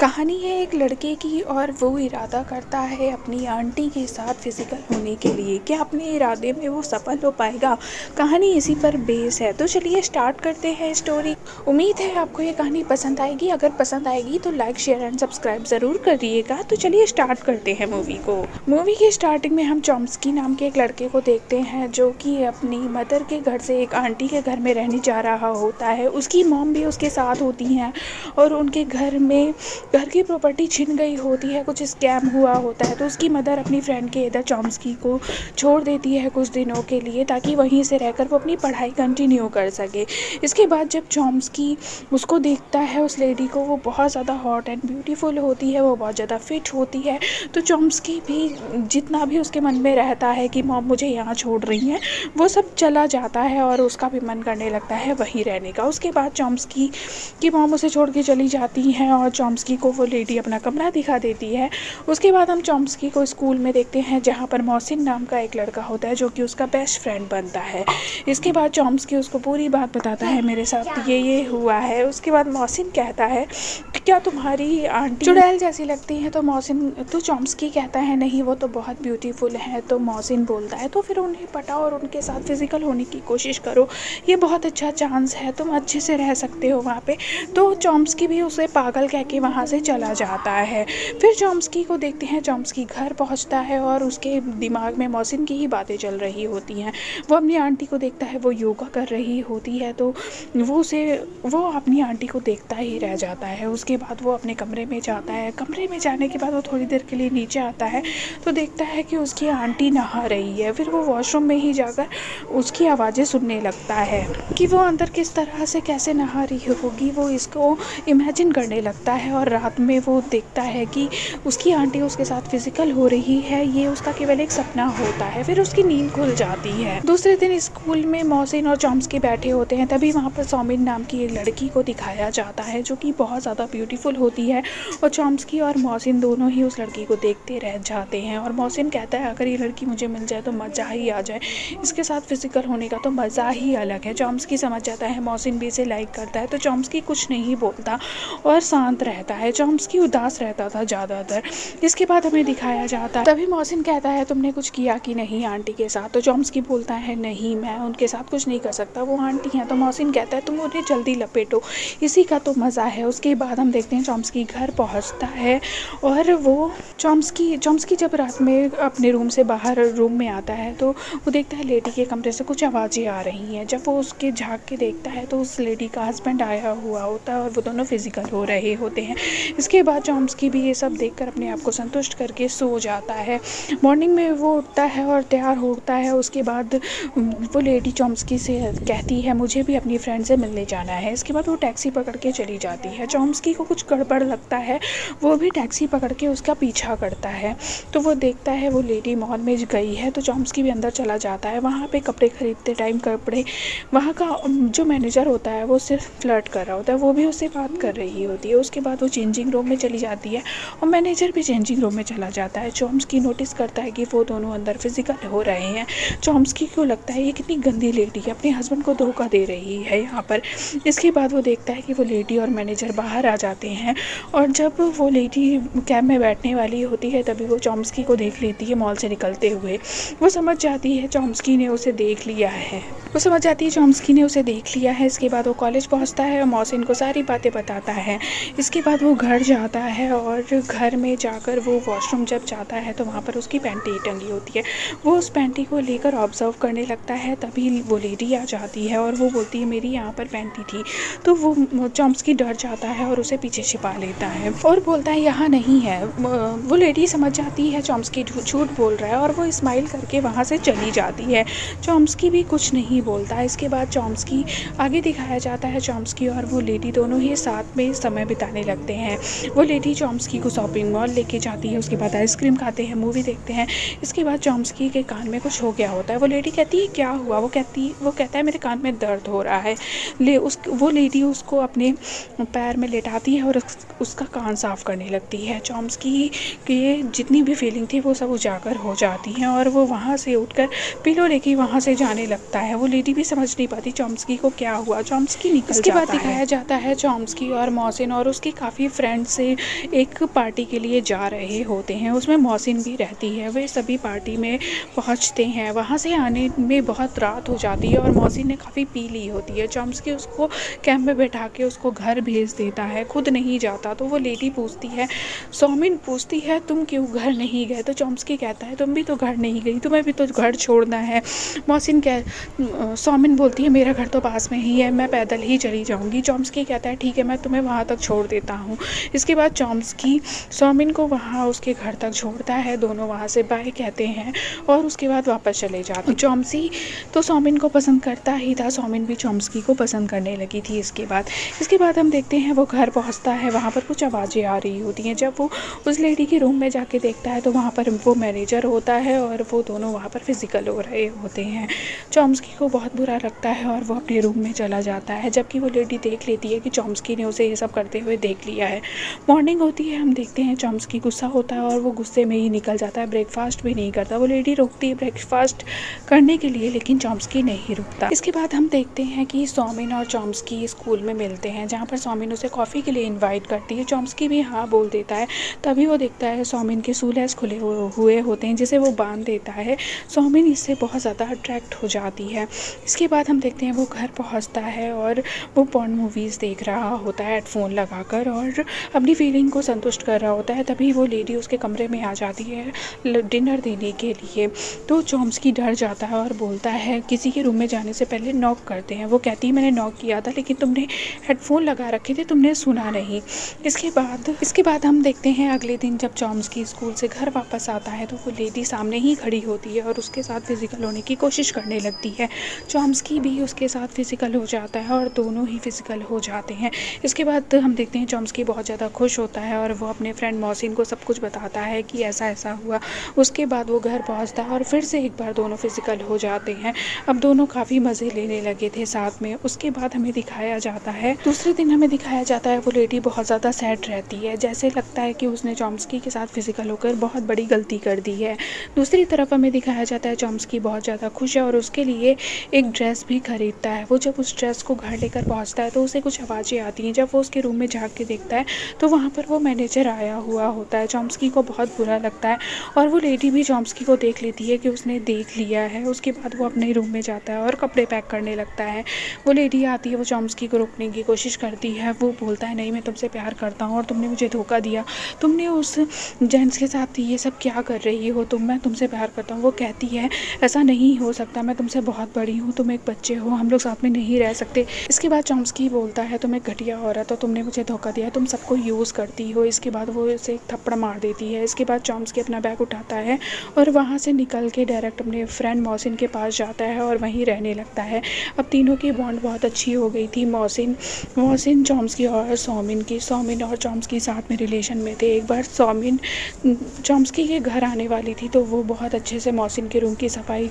कहानी है एक लड़के की और वो इरादा करता है अपनी आंटी के साथ फिजिकल होने के लिए। क्या अपने इरादे में वो सफल हो पाएगा? कहानी इसी पर बेस है। तो चलिए स्टार्ट करते हैं स्टोरी। उम्मीद है आपको ये कहानी पसंद आएगी। अगर पसंद आएगी तो लाइक शेयर एंड सब्सक्राइब ज़रूर करिएगा। तो चलिए स्टार्ट करते हैं मूवी को। मूवी की स्टार्टिंग में हम चॉम्स्की नाम के एक लड़के को देखते हैं जो कि अपनी मदर के घर से एक आंटी के घर में रहने जा रहा होता है। उसकी मॉम भी उसके साथ होती हैं और उनके घर की प्रॉपर्टी छिन गई होती है, कुछ स्कैम हुआ होता है। तो उसकी मदर अपनी फ्रेंड के इधर चॉम्स्की को छोड़ देती है कुछ दिनों के लिए, ताकि वहीं से रहकर वो अपनी पढ़ाई कंटिन्यू कर सके। इसके बाद जब चॉम्स्की उसको देखता है, उस लेडी को, वो बहुत ज़्यादा हॉट एंड ब्यूटीफुल होती है, वो बहुत ज़्यादा फिट होती है। तो चॉम्स्की भी जितना भी उसके मन में रहता है कि मॉम मुझे यहाँ छोड़ रही हैं, वो सब चला जाता है और उसका भी मन करने लगता है वहीं रहने का। उसके बाद चॉम्स्की की मॉम उसे छोड़ के चली जाती हैं और चॉम्स्की को वो लेडी अपना कमरा दिखा देती है। उसके बाद हम चॉम्स्की को स्कूल में देखते हैं जहाँ पर मोहसिन नाम का एक लड़का होता है जो कि उसका बेस्ट फ्रेंड बनता है। इसके बाद चॉम्स्की उसको पूरी बात बताता है, मेरे साथ ये हुआ है। उसके बाद मोहसिन कहता है क्या तुम्हारी आंटी चुड़ैल जैसी लगती है? तो चॉम्स्की कहता है नहीं, वो तो बहुत ब्यूटीफुल है। तो मोहसिन बोलता है तो फिर उन्हें पटाओ और उनके साथ फिजिकल होने की कोशिश करो, ये बहुत अच्छा चांस है, तुम अच्छे से रह सकते हो वहाँ पे। तो चॉम्स्की भी उसे पागल कह के वहाँ से चला जाता है। फिर चॉम्स्की को देखते हैं, चॉम्स्की घर पहुँचता है और उसके दिमाग में मोहसिन की ही बातें चल रही होती हैं। वो अपनी आंटी को देखता है, वो योगा कर रही होती है। तो वो अपनी आंटी को देखता ही रह जाता है। उसके बाद वो अपने कमरे में जाता है। कमरे में जाने के बाद वो थोड़ी देर के लिए नीचे आता है तो देखता है कि उसकी आंटी नहा रही है। फिर वो वॉशरूम में ही जाकर उसकी आवाज़ें सुनने लगता है कि वो अंदर किस तरह से कैसे नहा रही होगी। वो इसको इमेजिन करने लगता है और रात में वो देखता है कि उसकी आंटी उसके साथ फिजिकल हो रही है, ये उसका केवल एक सपना होता है। फिर उसकी नींद खुल जाती है। दूसरे दिन स्कूल में मोहसिन और चॉम्स्की बैठे होते हैं, तभी वहाँ पर सौमिन नाम की एक लड़की को दिखाया जाता है जो कि बहुत ज़्यादा ब्यूटीफुल होती है। और चॉम्स्की और मोहसिन दोनों ही उस लड़की को देखते रह जाते हैं। और मोहसिन कहता है अगर ये लड़की मुझे मिल जाए तो मज़ा ही आ जाए, इसके साथ फिजिकल होने का तो मज़ा ही अलग है। चॉम्स्की समझ जाता है, मोहसिन भी इसे लाइक करता है। तो चॉम्स्की कुछ नहीं बोलता और शांत रहता है। चॉम्स्की उदास रहता था ज़्यादातर। इसके बाद हमें दिखाया जाता है, तभी मोहसिन कहता है तुमने कुछ किया कि नहीं आंटी के साथ? तो चॉम्स्की बोलता है नहीं, मैं उनके साथ कुछ नहीं कर सकता, वो आंटी हैं। तो मोहसिन कहता है तुम उन्हें जल्दी लपेटो, इसी का तो मज़ा है। उसके बाद हम देखते हैं चॉम्स्की घर पहुंचता है और वो चॉम्स्की जब रात में अपने रूम से बाहर रूम में आता है तो वो देखता है लेडी के कमरे से कुछ आवाज़ें आ रही हैं। जब वो उसके झाँक के देखता है तो उस लेडी का हस्बैंड आया हुआ होता है और वो दोनों फिजिकल हो रहे होते हैं। इसके बाद चॉम्स्की भी ये सब देखकर अपने आप को संतुष्ट करके सो जाता है। मॉर्निंग में वो उठता है और तैयार होता है। उसके बाद वो लेडी चॉम्स्की से कहती है मुझे भी अपनी फ्रेंड से मिलने जाना है। इसके बाद वो टैक्सी पकड़ के चली जाती है। चॉम्स्की को कुछ गड़बड़ लगता है, वो भी टैक्सी पकड़ के उसका पीछा करता है। तो वो देखता है वो लेडी मॉल में गई है। तो चॉम्स्की भी अंदर चला जाता है। वहाँ पे कपड़े खरीदते टाइम वहाँ का जो मैनेजर होता है वो सिर्फ फ्लर्ट कर रहा होता है, वो भी उससे बात कर रही होती है। उसके बाद वो चेंजिंग रूम में चली जाती है और मैनेजर भी चेंजिंग रूम में चला जाता है। चॉम्स्की नोटिस करता है कि वो दोनों अंदर फिजिकल हो रहे हैं। चॉम्स्की को लगता है ये कितनी गंदी लेडी है, अपने हस्बैंड को धोखा दे रही है यहाँ पर। इसके बाद वो देखता है कि वो लेडी और मैनेजर बाहर आ जाते हैं और जब वो लेडी कैब में बैठने वाली होती है तभी वो चॉम्स्की को देख लेती है मॉल से निकलते हुए। वो समझ जाती है चॉम्स्की ने उसे देख लिया है। इसके बाद वो कॉलेज पहुंचता है और मोहसिन को सारी बातें बताता है। इसके बाद वो घर जाता है और घर में जाकर वो वॉशरूम जब जाता है तो वहाँ पर उसकी पैंटी टंगी होती है। वो उस पैंटी को लेकर ऑब्जर्व करने लगता है, तभी वो लेडी आ जाती है और वो बोलती है मेरी यहाँ पर पैंटी थी। तो वो चॉम्स्की डर जाता है और उसे पीछे छिपा लेता है और बोलता है यहाँ नहीं है। वो लेडी समझ जाती है चॉम्स्की झूठ बोल रहा है और वो स्माइल करके वहाँ से चली जाती है। चॉम्स्की भी कुछ नहीं बोलता। इसके बाद चॉम्स्की आगे दिखाया जाता है, चॉम्स्की और वो लेडी दोनों ही साथ में समय बिताने लगते हैं। वो लेडी चॉम्स्की को शॉपिंग मॉल लेके जाती है। उसके बाद आइसक्रीम खाते हैं, मूवी देखते हैं। इसके बाद चॉम्स्की के कान में कुछ हो गया होता है। वो लेडी कहती है क्या हुआ? वो कहता है मेरे कान में दर्द हो रहा है। वो लेडी उसको अपने पैर में लेटाती है और उसका कान साफ करने लगती है। चॉम्स्की की जितनी भी फीलिंग थी वो सब उजागर हो जाती हैं और वो वहाँ से उठकर पिलो लेके वहाँ से जाने लगता है। वो लेडी भी समझ नहीं पाती चॉम्स्की को क्या हुआ। चॉम्स्की निकल जाता है। इसके बाद दिखाया जाता है चॉम्स्की और मोहसिन और उसके काफ़ी फ्रेंड से एक पार्टी के लिए जा रहे होते हैं। उसमें मौसिन भी रहती है। वे सभी पार्टी में पहुंचते हैं। वहां से आने में बहुत रात हो जाती है और मौसिन ने काफ़ी पी ली होती है। चॉम्स्की उसको कैब में बैठा के उसको घर भेज देता है, खुद नहीं जाता। तो वो लेडी पूछती है, सौमिन पूछती है, तुम क्यों घर नहीं गए? तो चॉम्स्की कहता है, तुम भी तो घर नहीं गई, तुम्हें भी तो घर छोड़ना है। मौसिन सौमिन बोलती है, मेरा घर तो पास में ही है, मैं पैदल ही चली जाऊंगी। चॉम्स्की कहता है, ठीक है, मैं तुम्हें वहाँ तक छोड़ देता हूँ। इसके बाद चॉम्स्की सौमिन को वहाँ उसके घर तक छोड़ता है। दोनों वहाँ से बाय कहते हैं और उसके बाद वापस चले जाते हैं। चॉम्स्की तो सौमिन को पसंद करता ही था, सौमिन भी चॉम्स्की को पसंद करने लगी थी। इसके बाद हम देखते हैं वो घर पहुँचता है। वहाँ पर कुछ आवाज़ें आ रही होती हैं। जब वो उस लेडी के रूम में जाके देखता है तो वहाँ पर वो मैनेजर होता है और वो दोनों वहाँ पर फिजिकल हो रहे होते हैं। चॉम्स्की को बहुत बुरा लगता है और वो अपने रूम में चला जाता है, जबकि वो लेडी देख लेती है कि चॉम्स्की ने उसे ये सब करते हुए देख लिया है। मॉर्निंग होती है, हम देखते हैं चॉम्स्की गुस्सा होता है और वो गुस्से में ही निकल जाता है, ब्रेकफास्ट भी नहीं करता। वो लेडी रोकती है ब्रेकफास्ट करने के लिए, लेकिन चॉम्स्की नहीं रुकता। इसके बाद हम देखते हैं कि सौमिन और चॉम्स्की स्कूल में मिलते हैं, जहाँ पर सौमिन उसे कॉफ़ी के लिए इन्वाइट करती है। चॉम्स्की भी हाँ बोल देता है। तभी वो देखता है सौमिन के शूलेस खुले हुए होते हैं, जिसे वो बांध देता है। सौमिन इससे बहुत ज़्यादा अट्रैक्ट हो जाती है। इसके बाद हम देखते हैं वो घर पहुंचता है और वो पॉर्न मूवीज़ देख रहा होता है हेडफोन लगाकर और अपनी फीलिंग को संतुष्ट कर रहा होता है। तभी वो लेडी उसके कमरे में आ जाती है डिनर देने के लिए। तो चॉम्स्की डर जाता है और बोलता है, किसी के रूम में जाने से पहले नॉक करते हैं। वो कहती है, मैंने नॉक किया था लेकिन तुमने हेडफोन लगा रखे थे, तुमने सुना नहीं। इसके बाद हम देखते हैं अगले दिन जब चॉम्स्की स्कूल से घर वापस आता है तो वो लेडी सामने ही खड़ी होती है और उसके साथ फिजिकल होने की कोशिश करने लगती है। चॉम्स्की भी उसके साथ फिजिकल हो जाता है और दोनों ही फिजिकल हो जाते हैं। इसके बाद हम देखते हैं चॉम्स्की बहुत ज़्यादा खुश होता है और वो अपने फ्रेंड मौसिन को सब कुछ बताता है कि ऐसा ऐसा हुआ। उसके बाद वो घर पहुंचता है और फिर से एक बार दोनों फिजिकल हो जाते हैं। अब दोनों काफ़ी मज़े लेने लगे थे साथ में। उसके बाद हमें दिखाया जाता है, दूसरे दिन हमें दिखाया जाता है वो लेडी बहुत ज़्यादा सैड रहती है, जैसे लगता है कि उसने चॉम्स्की के साथ फिजिकल होकर बहुत बड़ी गलती कर दी है। दूसरी तरफ हमें दिखाया जाता है चॉम्स्की बहुत ज़्यादा खुश है और उसके लिए एक ड्रेस भी खरीदता है। वो जब उस ड्रेस को घर लेकर पहुंचता है तो उसे कुछ आवाज़ें आती हैं। जब वो उसके रूम में झाँक के देखता है तो वहाँ पर वो मैनेजर आया हुआ होता है। चॉम्स्की को बहुत बुरा लगता है और वो लेडी भी चॉम्स्की को देख लेती है कि उसने देख लिया है। उसके बाद वो अपने रूम में जाता है और कपड़े पैक करने लगता है। वो लेडी आती है, वो चॉम्स्की को रोकने की कोशिश करती है। वो बोलता है, नहीं, मैं तुमसे प्यार करता हूँ और तुमने मुझे धोखा दिया, तुमने उस जेंट्स के साथ ये सब क्या कर रही हो, मैं तुमसे प्यार करता हूँ। वो कहती है, ऐसा नहीं हो सकता, मैं तुमसे बहुत बड़ी हूँ, तुम एक बच्चे हो, हम लोग साथ में नहीं रह सकते। इसके बाद चॉम्स्की बोलता है, तुम एक घटिया औरत हो, तुमने मुझे धोखा दिया, तुम सबको यूज़ करती हो। इसके बाद वो उसे एक थप्पड़ मार देती है। इसके बाद चॉम्स्की अपना बैग उठाता है और वहाँ से निकल के डायरेक्ट अपने फ्रेंड मौसिन के पास जाता है और वहीं रहने लगता है। अब तीनों की बॉन्ड बहुत अच्छी हो गई थी। मौसिन, चॉम्स्की और सौमिन और चॉम्स्की साथ में रिलेशन में थे। एक बार सौमिन चॉम्स्की के घर आने वाली थी तो वो बहुत अच्छे से मौसिन के रूम की सफाई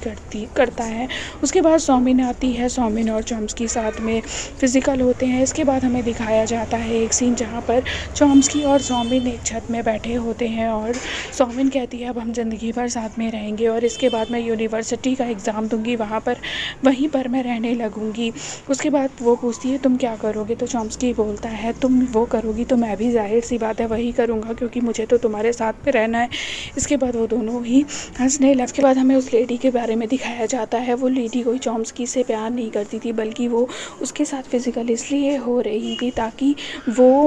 करता है। उसके बाद सौमिन आती है, सौमिन और चॉम्स्की साथ में फिजिकल होते हैं। इसके बाद हमें दिखाया जाता है एक सीन जहाँ पर चॉम्स्की और सौमिन एक छत में बैठे होते हैं और सौमिन कहती है, अब हम ज़िंदगी भर साथ में रहेंगे और इसके बाद मैं यूनिवर्सिटी का एग्ज़ाम दूंगी, वहीं पर मैं रहने लगूंगी। उसके बाद वो पूछती है, तुम क्या करोगे? तो चॉम्स्की बोलता है, तुम वो करोगी तो मैं भी जाहिर सी बात है वही करूँगा, क्योंकि मुझे तो तुम्हारे साथ में रहना है। इसके बाद वो दोनों ही हंसने लगे। उसके बाद हमें उस लेडी के बारे में दिखाया जाता है। वो लेडी कोई चॉम्स्की से प्यार नहीं करती थी, बल्कि वो उसके साथ फिजिकल इसलिए हो रही थी ताकि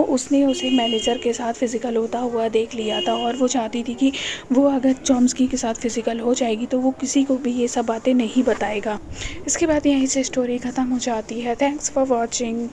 उसने उसे मैनेजर के साथ फिजिकल होता हुआ देख लिया था और वो चाहती थी कि वो अगर चॉम्स्की के साथ फिजिकल हो जाएगी तो वो किसी को भी ये सब बातें नहीं बताएगा। इसके बाद यहीं से स्टोरी ख़त्म हो जाती है। Thanks for watching.